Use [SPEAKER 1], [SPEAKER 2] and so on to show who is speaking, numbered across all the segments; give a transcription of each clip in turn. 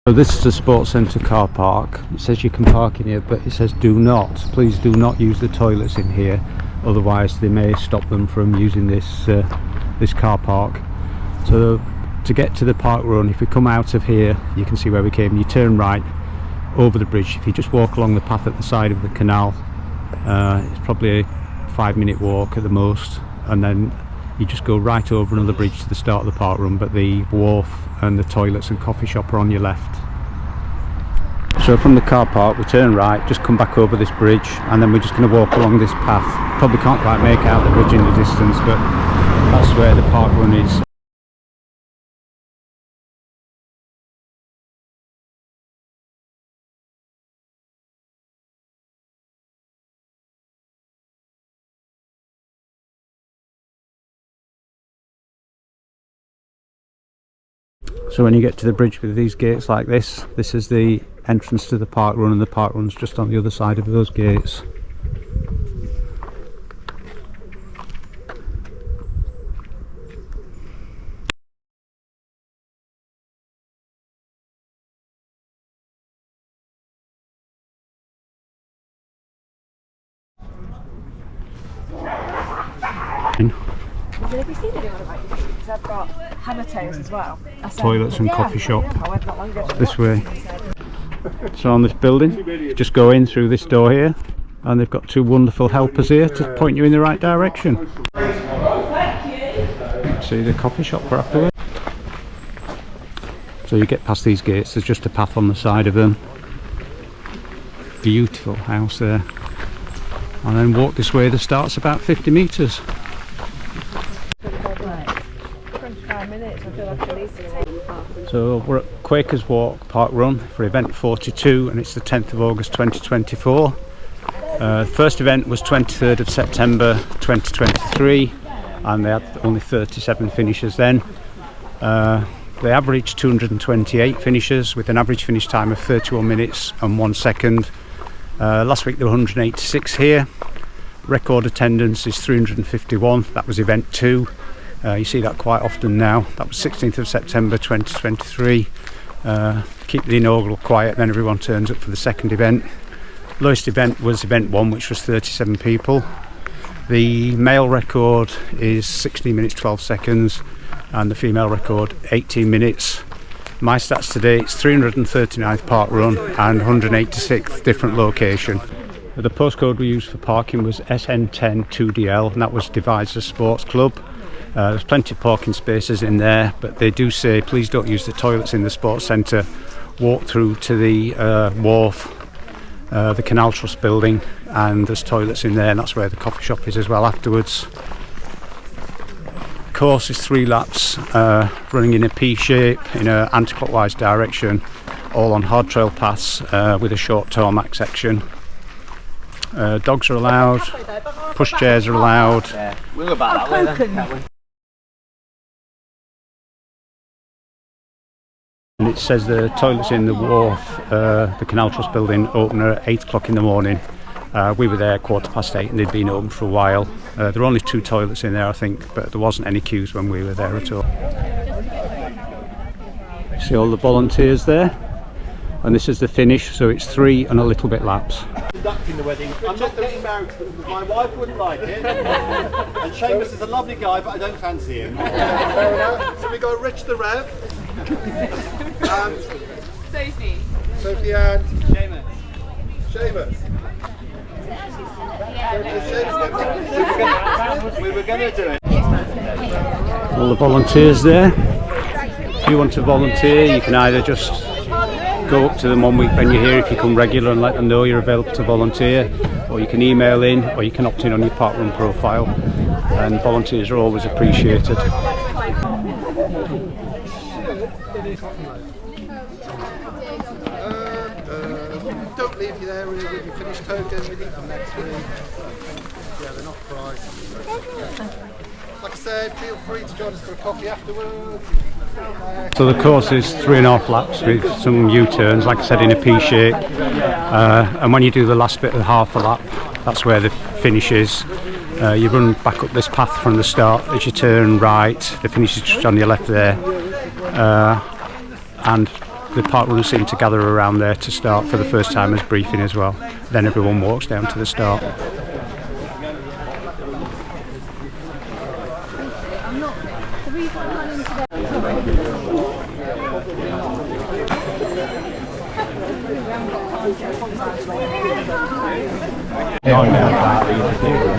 [SPEAKER 1] So this is the sports centre car park. It says you can park in here, but it says please do not use the toilets in here, otherwise they may stop them from using this this car park. So to get to the Parkrun, if we come out of here, you can see where we came, you turn right over the bridge. If you just walk along the path at the side of the canal, it's probably a 5-minute walk at the most, and then you just go right over another bridge to the start of the Parkrun, but the wharf and the toilets and coffee shop are on your left. So from the car park we turn right, just come back over this bridge, and then we're just going to walk along this path. Probably can't quite make out the bridge in the distance, but that's where the Parkrun is. So when you get to the bridge with these gates like this is the entrance to the Parkrun, and the Parkrun's just on the other side of those gates.
[SPEAKER 2] Have you seen anyone about you? Because I've got hammer tails as well.
[SPEAKER 1] Toilets and coffee shop this way. So on this building, you just go in through this door here, and they've got two wonderful helpers here to point you in the right direction. See the coffee shop for afterwards. So you get past these gates, there's just a path on the side of them. Beautiful house there. And then walk this way, the start's about 50 metres. So we're at Quakers Walk Parkrun for event 42, and it's the 10th of August 2024. First event was 23rd of September 2023, and they had only 37 finishers then. They averaged 228 finishers with an average finish time of 31 minutes and 1 second. Last week there were 186 here. Record attendance is 351, that was event 2. You see that quite often now. That was 16th of September 2023. Keep the inaugural quiet, then everyone turns up for the second event. Lowest event was event 1, which was 37 people. The male record is 16 minutes 12 seconds, and the female record 18 minutes. My stats today, it's 339th Parkrun and 186th different location. The postcode we used for parking was SN10 2DL, and that was Devizes Sports Club. There's plenty of parking spaces in there, but they do say please don't use the toilets in the sports centre. Walk through to the wharf, the Canal Trust building, and there's toilets in there, and that's where the coffee shop is as well afterwards. Course is 3 laps, running in a P shape in an anti-clockwise direction, all on hard trail paths with a short tarmac section. Dogs are allowed, pushchairs are allowed.
[SPEAKER 3] We'll go back that way then.
[SPEAKER 1] And it says the toilets in the wharf, the Canal Trust building, open at 8 o'clock in the morning. We were there 8:15 and they'd been open for a while. There were only 2 toilets in there, I think, but there wasn't any queues when we were there at all. See all the volunteers there, and this is the finish, so it's 3 and a little bit laps.
[SPEAKER 4] Conducting the wedding. I'm not getting married to them because my wife wouldn't like it. And Shamus is a lovely guy, but I don't fancy him. Fair enough. So we got Rich the Rev.
[SPEAKER 2] Sophie.
[SPEAKER 4] Sophie and
[SPEAKER 2] Shamus.
[SPEAKER 4] Shamus. We were going to do it.
[SPEAKER 1] All the volunteers there. If you want to volunteer, you can either just go up to them 1 week when you're here if you come regular and let them know you're available to volunteer, or you can email in, or you can opt in on your Parkrun profile, and volunteers are always appreciated.
[SPEAKER 4] Don't leave you there with your finished token. We need them next week. Yeah, they're not priced. Like I said, feel free to join us for a coffee afterwards.
[SPEAKER 1] So the course is 3.5 laps with some U-turns, like I said, in a P shape. And when you do the last bit of half a lap, that's where the finish is. You run back up this path from the start. As you turn right, the finish is just on your left there. And the park runners seem to gather around there to start for the first time as briefing as well. Then everyone walks down to the start.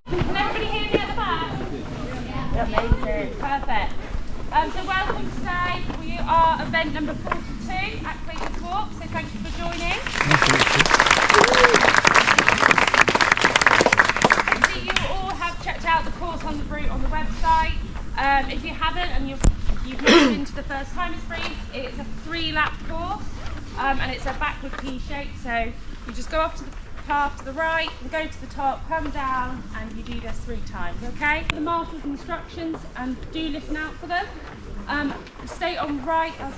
[SPEAKER 5] Can everybody hear me at the back? Amazing. Perfect. So welcome today. We are event number 42 at Quakers Walk, so thank you for joining. Hopefully you all have checked out the course on the route on the website. If you haven't and you've moved into the first time it's free, it's a 3-lap course and it's a backward P shape, so you just go off to the path to the right, and go to the top, come down, and you do this 3 times, okay? The master's instructions, and do listen out for them. Stay on right, as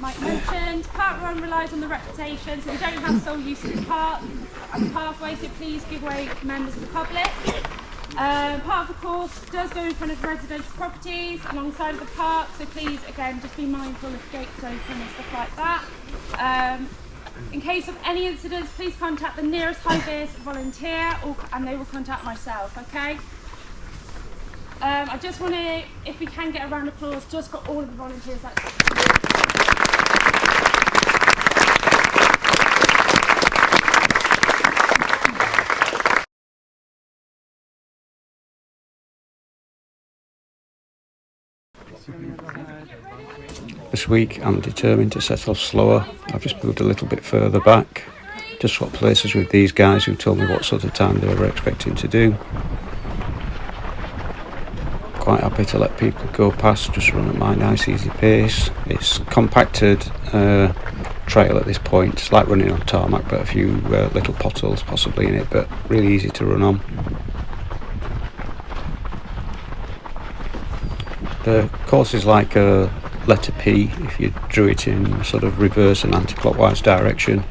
[SPEAKER 5] Mike mentioned. Parkrun relies on the reputation, so we don't have sole use of the park and the pathway, so please give way to members of the public. Part of the course does go in front of residential properties alongside of the park, so please, again, just be mindful of gates open and stuff like that. In case of any incidents, please contact the nearest high-vis volunteer and they will contact myself, okay? I just want to, if we can get a round of applause just for all of the volunteers.
[SPEAKER 1] This week I'm determined to set off slower. I've just moved a little bit further back, just swapped places with these guys who told me what sort of time they were expecting to do. Quite happy to let people go past, just run at my nice easy pace. It's compacted trail at this point. It's like running on tarmac, but a few little potholes possibly in it, but really easy to run on. The course is like a letter P if you drew it in sort of reverse and anti-clockwise direction.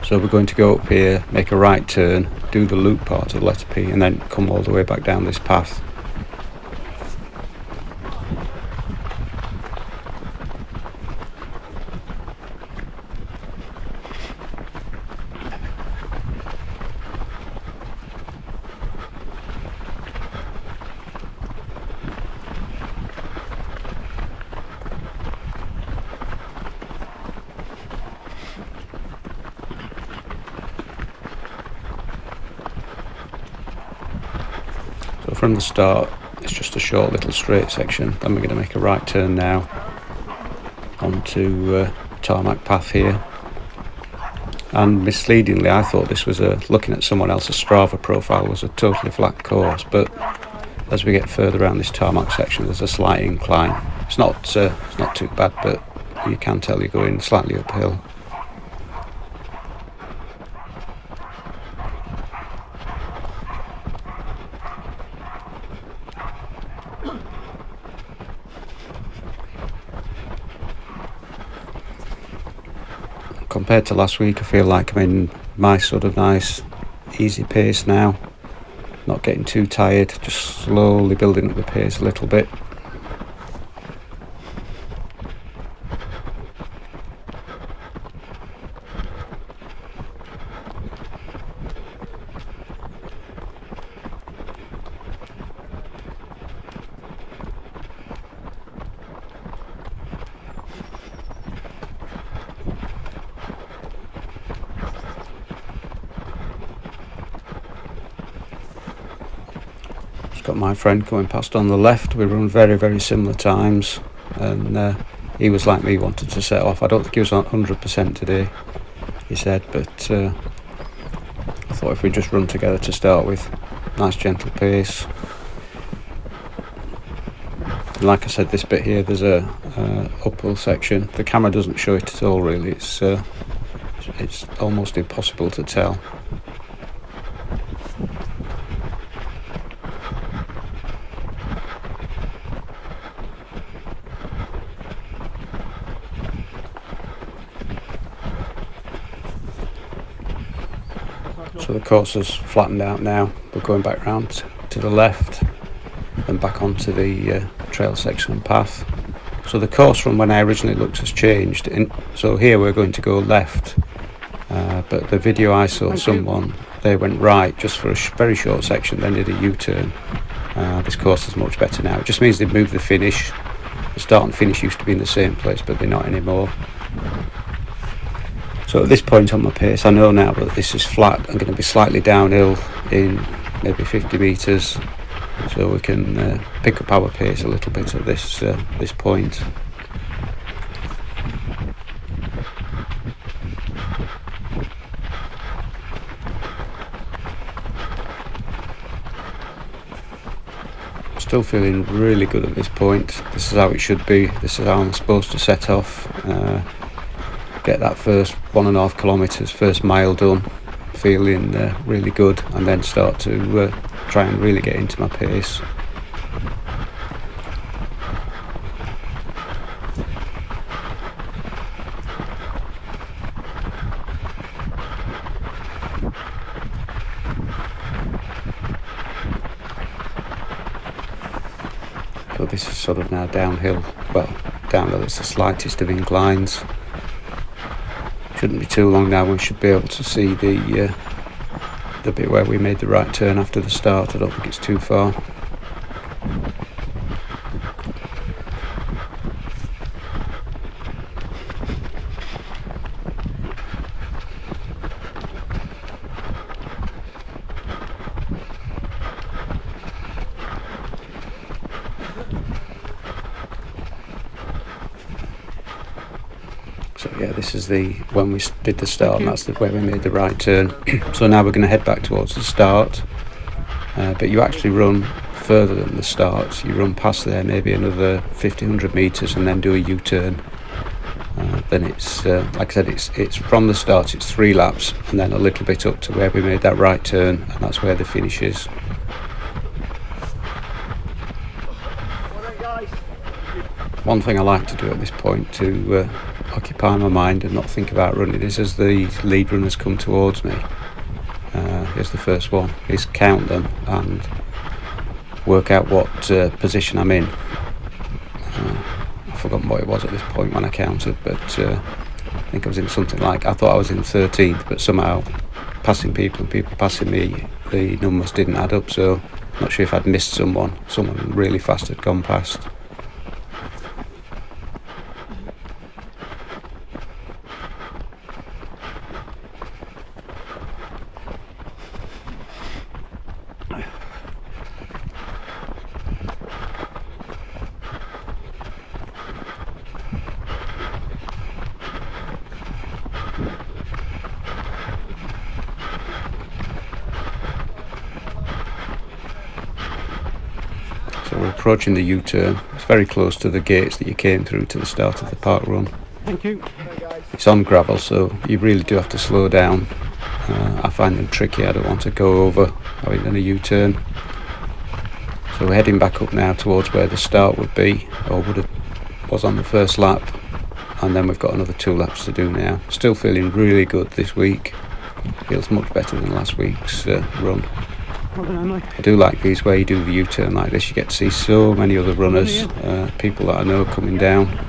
[SPEAKER 1] So we're going to go up here, make a right turn, do the loop part of the letter P, and then come all the way back down this path. So from the start, it's just a short little straight section. Then we're going to make a right turn now onto tarmac path here. And misleadingly, I thought this was looking at someone else's Strava profile, was a totally flat course. But as we get further around this tarmac section, there's a slight incline. It's not too bad, but you can tell you're going slightly uphill. Compared to last week, I feel like I'm in my sort of nice easy pace now, not getting too tired, just slowly building up the pace a little bit. Got my friend coming past on the left. We run very, very similar times, and he was like me, wanted to set off. I don't think he was on 100% today, he said, but I thought if we just run together to start with, nice gentle pace. And like I said, this bit here, there's a uphill section. The camera doesn't show it at all really. It's almost impossible to tell. So the course has flattened out now. We're going back round to the left and back onto the trail section and path. So the course from when I originally looked has changed. So here we're going to go left, but the video I saw someone, they went right just for a very short section, then did a U-turn. This course is much better now. It just means they've moved the finish. The start and finish used to be in the same place, but they're not anymore. So at this point on my pace, I know now that this is flat. I'm going to be slightly downhill in maybe 50 metres, so we can pick up our pace a little bit at this point. Still feeling really good at this point. This is how it should be. This is how I'm supposed to set off. Get that first 1.5 kilometres, first mile done, feeling really good, and then start to try and really get into my pace. So this is sort of now downhill. Well, downhill is the slightest of inclines. Shouldn't be too long now. We should be able to see the bit where we made the right turn after the start. I don't think it's too far. So yeah, this is when we did the start, and that's where we made the right turn. So now we're going to head back towards the start, but you actually run further than the start. You run past there maybe another 100 metres and then do a U-turn. Then it's like I said, it's from the start, it's 3 laps and then a little bit up to where we made that right turn, and that's where the finish is. One thing I like to do at this point to occupy my mind and not think about running is, as the lead runners come towards me, here's the first one, is count them and work out what position I'm in. I've forgotten what it was at this point when I counted, but I think I was in something like, I thought I was in 13th, but somehow passing people and people passing me, the numbers didn't add up, so I'm not sure if I'd missed someone really fast had gone past. So we're approaching the U-turn. It's very close to the gates that you came through to the start of the park run.
[SPEAKER 3] Thank you.
[SPEAKER 1] It's on gravel, so you really do have to slow down. I find them tricky. I don't want to go over having done a U-turn. So we're heading back up now towards where the start would be, or was on the first lap, and then we've got another 2 laps to do now. Still feeling really good this week. Feels much better than last week's run. I do like these where you do the U-turn like this. You get to see so many other runners, people that I know coming down.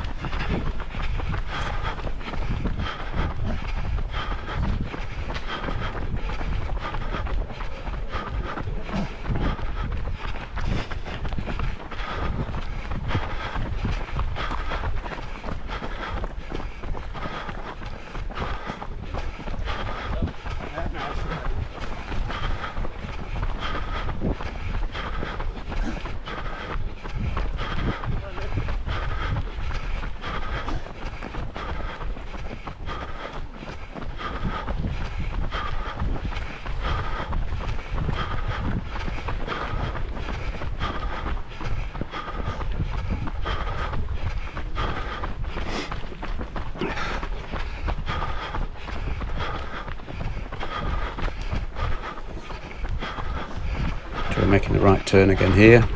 [SPEAKER 1] We're making the right turn again here,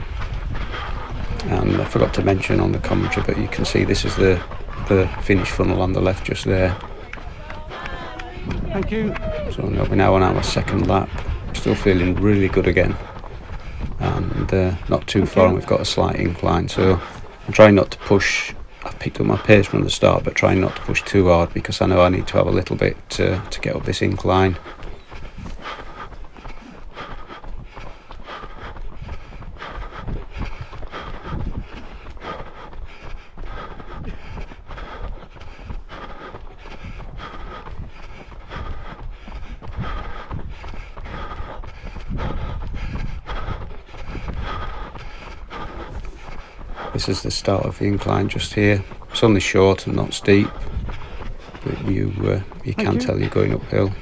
[SPEAKER 1] and I forgot to mention on the commentary, but you can see this is the finish funnel on the left just there.
[SPEAKER 3] Thank you.
[SPEAKER 1] So we're now on our second lap. Still feeling really good again, and not too far, and we've got a slight incline, so I'm trying not to push I've picked up my pace from the start, but trying not to push too hard because I know I need to have a little bit to get up this incline. This is the start of the incline just here. It's only short and not steep, but you can tell you're going uphill.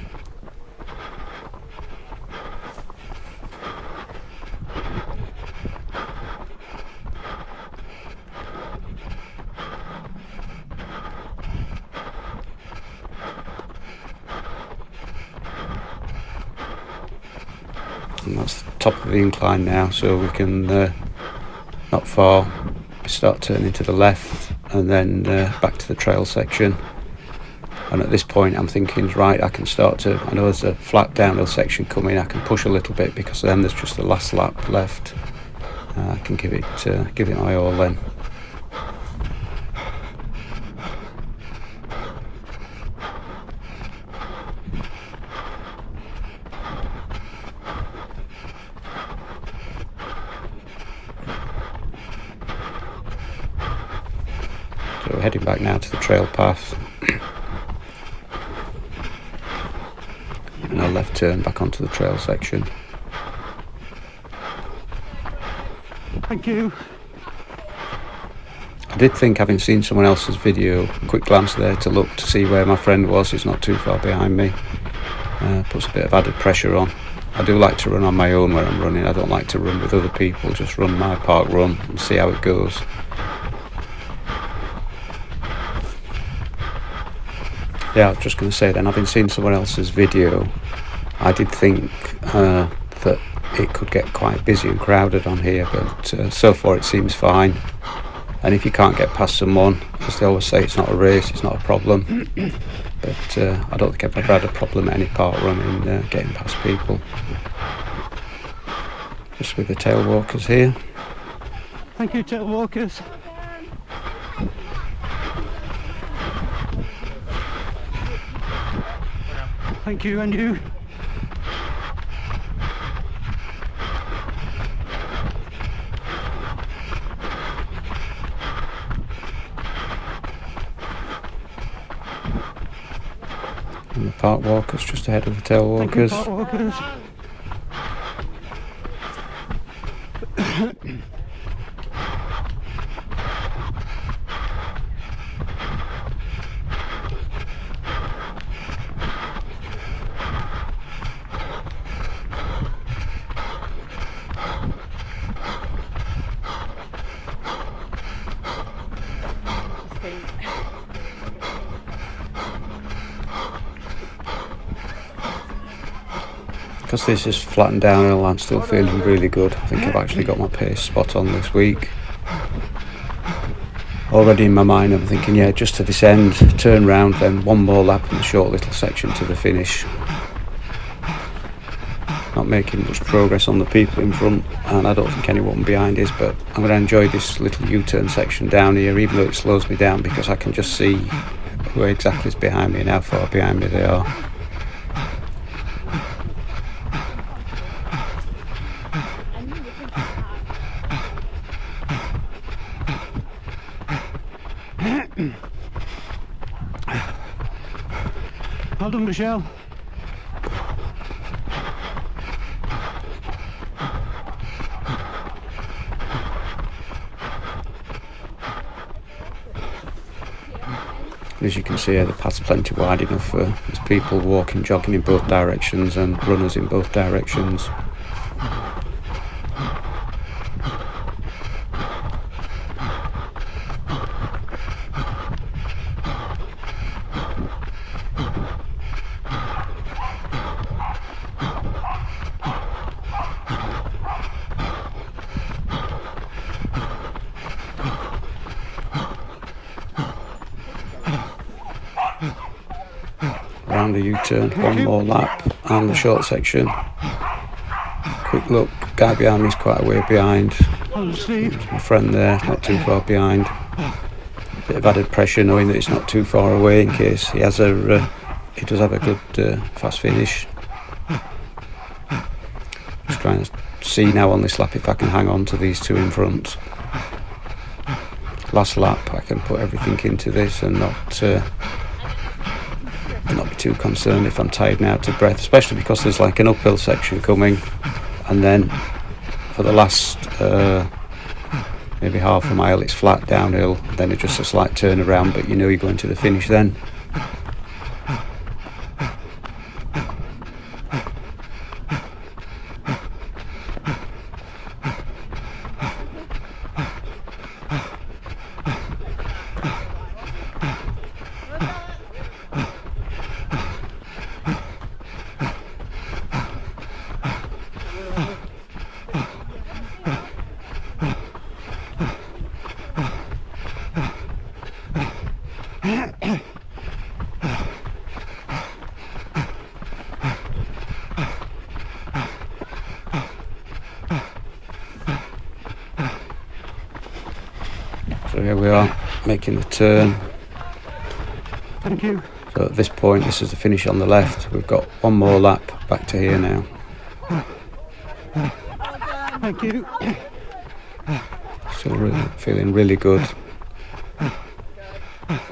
[SPEAKER 1] And that's the top of the incline now, so we can not far start turning to the left and then back to the trail section. And at this point I'm thinking, right, I can start to, I know there's a flat downhill section coming, I can push a little bit because then there's just the last lap left. I can give it my all then. So we're heading back now to the trail path and a left turn back onto the trail section.
[SPEAKER 6] Thank you.
[SPEAKER 1] I did think, having seen someone else's video, a quick glance there to look to see where my friend was. He's not too far behind me. Puts a bit of added pressure on. I do like to run on my own when I'm running. I don't like to run with other people, just run my park run and see how it goes. Yeah, I was just going to say then, having seen someone else's video, I did think that it could get quite busy and crowded on here, but so far it seems fine. And if you can't get past someone, as they always say, it's not a race, it's not a problem. But I don't think I've ever had a problem at any park running getting past people. Just with the tail walkers here.
[SPEAKER 6] Thank you, tail walkers. Thank you, and you.
[SPEAKER 1] And the park walkers just ahead of the tail walkers.
[SPEAKER 6] Thank you, park walkers.
[SPEAKER 1] Because this is flattened downhill, I'm still feeling really good. I think I've actually got my pace spot on this week. Already in my mind I'm thinking, yeah, just to this end, turn round, then one more lap in the short little section to the finish. Not making much progress on the people in front, and I don't think anyone behind is, but I'm going to enjoy this little U-turn section down here, even though it slows me down, because I can just see who exactly is behind me and how far behind me they are.
[SPEAKER 6] Well done, Michelle.
[SPEAKER 1] As you can see here, the path's plenty wide enough for there's people walking, jogging in both directions and runners in both directions. Around the U-turn, one more lap and the short section. Quick look, guy behind me is quite a way behind. There's my friend there, not too far behind. bit of added pressure knowing that it's not too far away in case he does have a good fast finish. Just trying to see now on this lap if I can hang on to these two in front. Last lap I can put everything into this and not be too concerned if I'm tired and out of breath, especially because there's like an uphill section coming, and then for the last maybe half a mile it's flat downhill, then it's just a slight turnaround, but you know you're going to the finish then. So here we are, making the turn.
[SPEAKER 6] Thank you.
[SPEAKER 1] So at this point, this is the finish on the left. We've got one more lap back to here now.
[SPEAKER 6] Thank you.
[SPEAKER 1] Still feeling really good.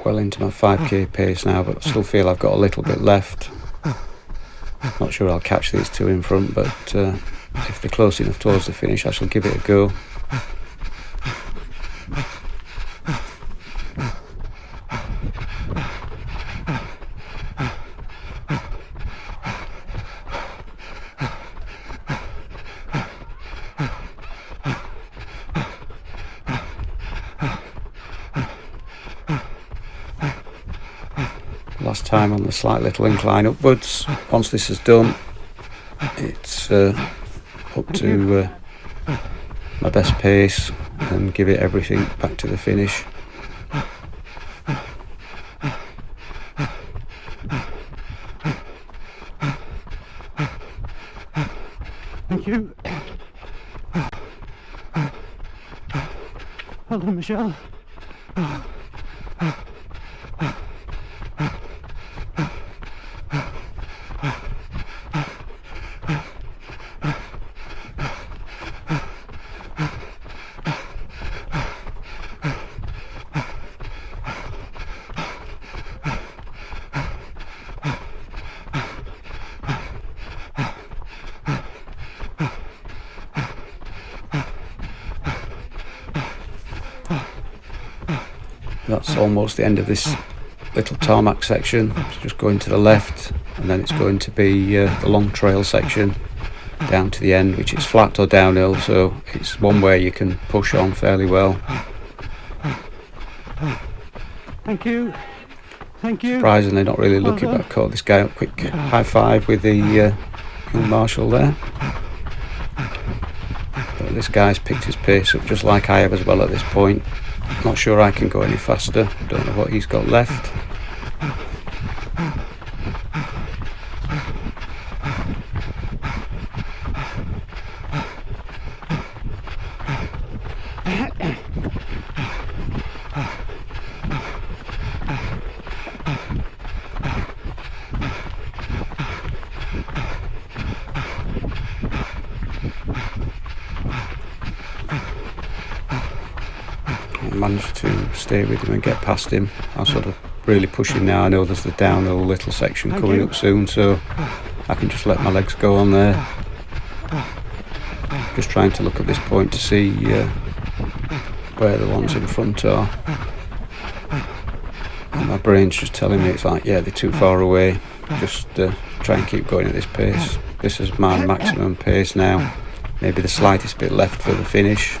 [SPEAKER 1] Well into my 5k pace now, but still feel I've got a little bit left. Not sure I'll catch these two in front, but if they're close enough towards the finish, I shall give it a go. Last time on the slight little incline upwards. Once this is done, it's up to my best pace and give it everything back to the finish.
[SPEAKER 6] Thank you. Well done, Michelle.
[SPEAKER 1] That's almost the end of this little tarmac section. It's just going to the left, and then it's going to be the long trail section down to the end, which is flat or downhill, so it's one where you can push on fairly well.
[SPEAKER 6] Thank you. Thank you.
[SPEAKER 1] Surprisingly not really lucky, but I've caught this guy up. Quick high five with the young marshal there. But this guy's picked his pace up just like I have as well at this point. Not sure I can go any faster. Don't know what he's got left. Managed to stay with him and get past him. I'm sort of really pushing now. I know there's the downhill little section coming up soon, so I can just let my legs go on there. Just trying to look at this point to see where the ones in front are. And my brain's just telling me it's like, yeah, they're too far away. Just try and keep going at this pace. This is my maximum pace now. Maybe the slightest bit left for the finish.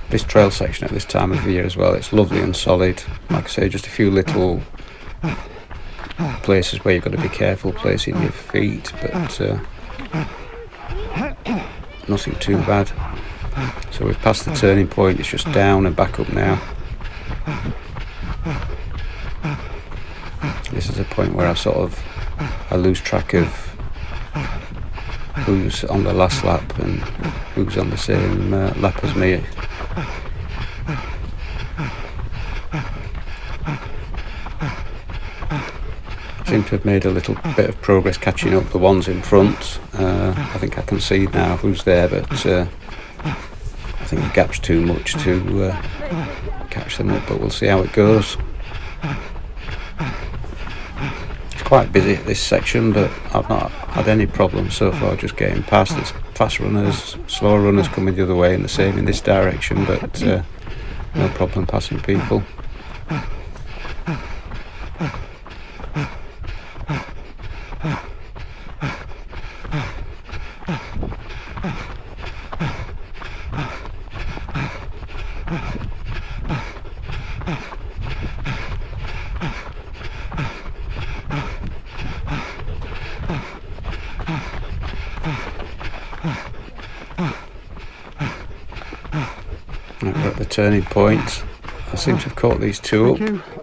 [SPEAKER 1] This trail section at this time of the year as well, it's lovely and solid. Like I say, just a few little places where you've got to be careful placing your feet, but nothing too bad. So we've passed the turning point, it's just down and back up now. This is a point where I lose track of who's on the last lap and who's on the same lap as me. I seem to have made a little bit of progress catching up the ones in front. I think I can see now who's there, but I think the gap's too much to catch them up, but we'll see how it goes. It's quite busy at this section, but I've not had any problems so far just getting past. There's fast runners, slower runners coming the other way and the same in this direction, but no problem passing people. We're at the turning point. I seem to have caught these two up.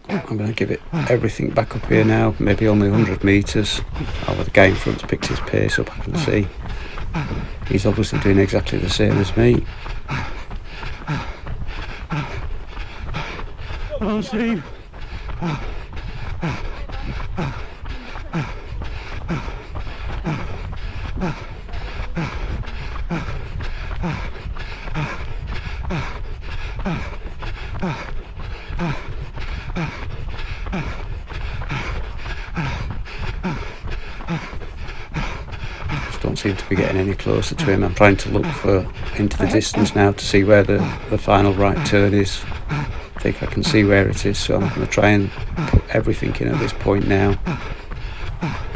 [SPEAKER 1] I'm going to give it everything back up here now, maybe only 100 metres. The guy in front's picked his pace up, I can see. He's obviously doing exactly the same as me.
[SPEAKER 6] Come on, Steve.
[SPEAKER 1] Don't seem to be getting any closer to him. I'm trying to look into the distance now to see where the final right turn is. I think I can see where it is, so I'm going to try and put everything in at this point now.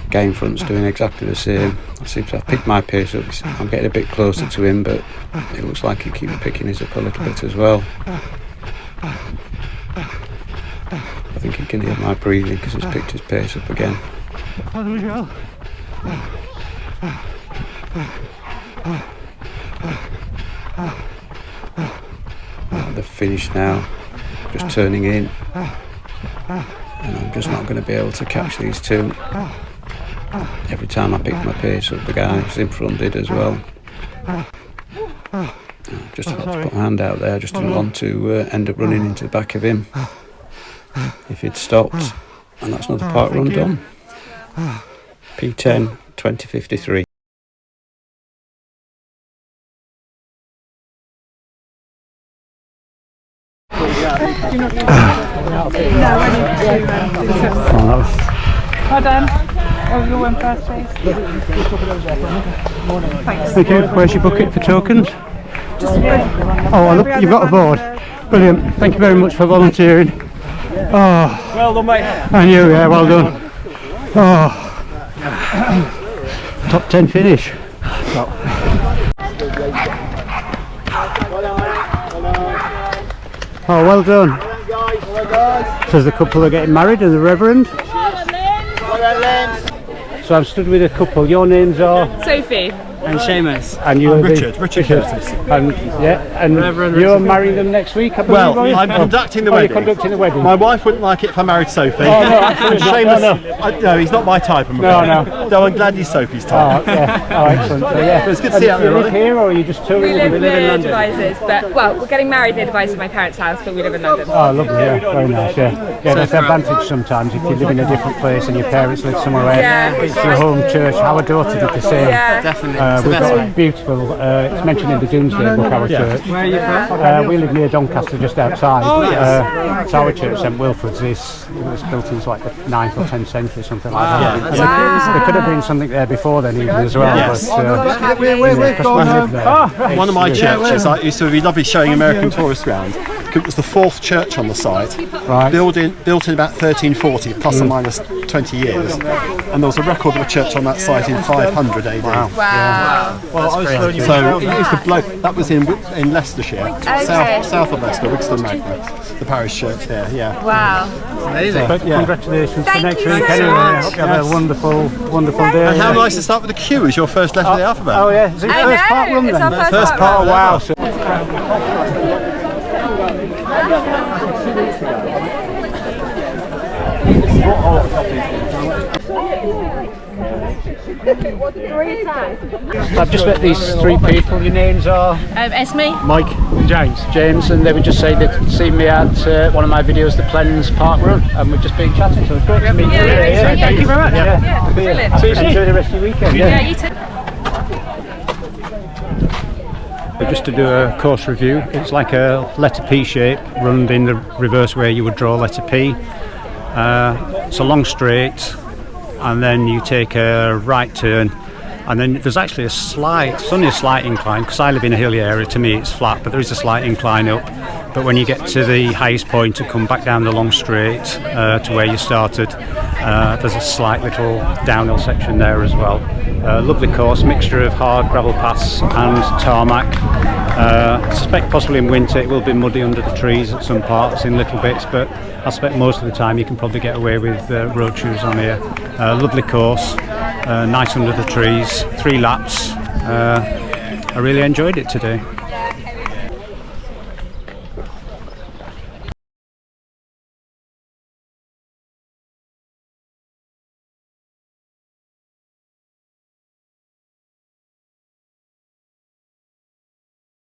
[SPEAKER 1] Guy in front's doing exactly the same. I seem to have picked my pace up. I'm getting a bit closer to him, but it looks like he keeps picking his up a little bit as well. I think he can hear my breathing because he's picked his pace up again. At the finish now, just turning in, and I'm just not going to be able to catch these two. Every time I pick my pace up, the guy who's in front did as well. Just about to put my hand out there, just didn't want to end up running into the back of him if he'd stopped. And that's another park run done. P10 2053.
[SPEAKER 7] Well done. Oh, you went first, please. Thanks.
[SPEAKER 6] Thank you. Where's your bucket for tokens? You've got a board. Brilliant. Thank you very much for volunteering. Oh,
[SPEAKER 3] Well done, mate.
[SPEAKER 6] and you, yeah, well done. Oh, top 10 finish. Oh, well done. Says the couple are getting married and the Reverend. So I've stood with a couple. Your names are
[SPEAKER 7] Sophie.
[SPEAKER 3] And Shamus.
[SPEAKER 6] and you
[SPEAKER 3] Richard Curtis.
[SPEAKER 6] and
[SPEAKER 3] Reverend
[SPEAKER 6] you're
[SPEAKER 3] Richard.
[SPEAKER 6] marrying them next week, I believe.
[SPEAKER 3] Well,
[SPEAKER 6] are you?
[SPEAKER 3] I'm conducting the
[SPEAKER 6] Oh, you're
[SPEAKER 3] wedding.
[SPEAKER 6] conducting the wedding.
[SPEAKER 3] My wife wouldn't like it if I married Sophie.
[SPEAKER 6] no, absolutely not.
[SPEAKER 3] Shamus,
[SPEAKER 6] No,
[SPEAKER 3] no, he's not my type. I'm
[SPEAKER 6] No,
[SPEAKER 3] afraid.
[SPEAKER 6] no.
[SPEAKER 3] No, I'm glad he's Sophie's
[SPEAKER 6] Oh,
[SPEAKER 3] type.
[SPEAKER 6] yeah. Oh, excellent. So, yeah.
[SPEAKER 3] It's good to see you out there,
[SPEAKER 6] You live
[SPEAKER 3] Ronnie.
[SPEAKER 6] here, or are you just touring?
[SPEAKER 7] We live
[SPEAKER 3] in
[SPEAKER 7] near
[SPEAKER 3] London.
[SPEAKER 7] Devizes, but we're getting married near Devizes at my parents' house, but we live in London.
[SPEAKER 6] Oh, lovely, yeah, very nice, yeah. Yeah, that's the advantage sometimes if you live in a different place and your parents live somewhere where
[SPEAKER 7] Yeah.
[SPEAKER 6] it's your home church. Our daughter did the same.
[SPEAKER 7] Yeah.
[SPEAKER 3] Definitely.
[SPEAKER 6] We've got a beautiful, it's mentioned in the Doomsday Book, our church.
[SPEAKER 3] Where are you from?
[SPEAKER 6] We live near Doncaster, just outside.
[SPEAKER 3] Oh, yes.
[SPEAKER 6] It's our church, St Wilfrid's. It was built into like the 9th or 10th century, something like that.
[SPEAKER 3] Yeah, that's
[SPEAKER 7] Wow.
[SPEAKER 6] There could have been something there before then even as well.
[SPEAKER 3] Yes.
[SPEAKER 6] But, because we live there.
[SPEAKER 3] One of my churches, it used to be lovely showing American tourists around. It was the 4th church on the site,
[SPEAKER 6] Right.
[SPEAKER 3] built in about 1340, plus or minus 20 years. And there was a record of a church on that site in 500 AD.
[SPEAKER 6] Wow.
[SPEAKER 3] Well, so it's the bloke that was in Leicestershire, south of Leicester, Wigston Magna, the parish church there. Yeah.
[SPEAKER 2] Wow.
[SPEAKER 6] But congratulations
[SPEAKER 2] Thank
[SPEAKER 6] for next
[SPEAKER 2] you
[SPEAKER 6] week.
[SPEAKER 2] so
[SPEAKER 6] Anyway,
[SPEAKER 2] much.
[SPEAKER 6] I hope you have a wonderful day.
[SPEAKER 3] And how nice to start with a Q as your first letter of the alphabet.
[SPEAKER 6] Oh yeah, is it
[SPEAKER 2] I
[SPEAKER 6] first
[SPEAKER 2] know,
[SPEAKER 6] part run
[SPEAKER 2] it's
[SPEAKER 6] then?
[SPEAKER 2] our first part
[SPEAKER 6] Oh
[SPEAKER 2] run.
[SPEAKER 6] wow. So I've just met these 3 people. Your names are?
[SPEAKER 2] Esme.
[SPEAKER 6] Mike, James, and they would just say they'd seen me at one of my videos, the Plens Parkrun, and we've just been chatting, so it's great to meet you. Thank you very much.
[SPEAKER 2] Yeah, brilliant.
[SPEAKER 6] So enjoy the rest of your weekend.
[SPEAKER 2] Yeah, you too.
[SPEAKER 1] Just to do a course review, it's like a letter P shape, run in the reverse way you would draw letter P. It's a long straight, and then you take a right turn, and then there's actually it's only a slight incline, because I live in a hilly area, to me it's flat, but there is a slight incline up. But when you get to the highest point to come back down the long straight to where you started, there's a slight little downhill section there as well. Lovely course, mixture of hard gravel paths and tarmac. I suspect possibly in winter it will be muddy under the trees at some parts in little bits, but I suspect most of the time you can probably get away with road shoes on here. Lovely course, nice under the trees, 3 laps. I really enjoyed it today.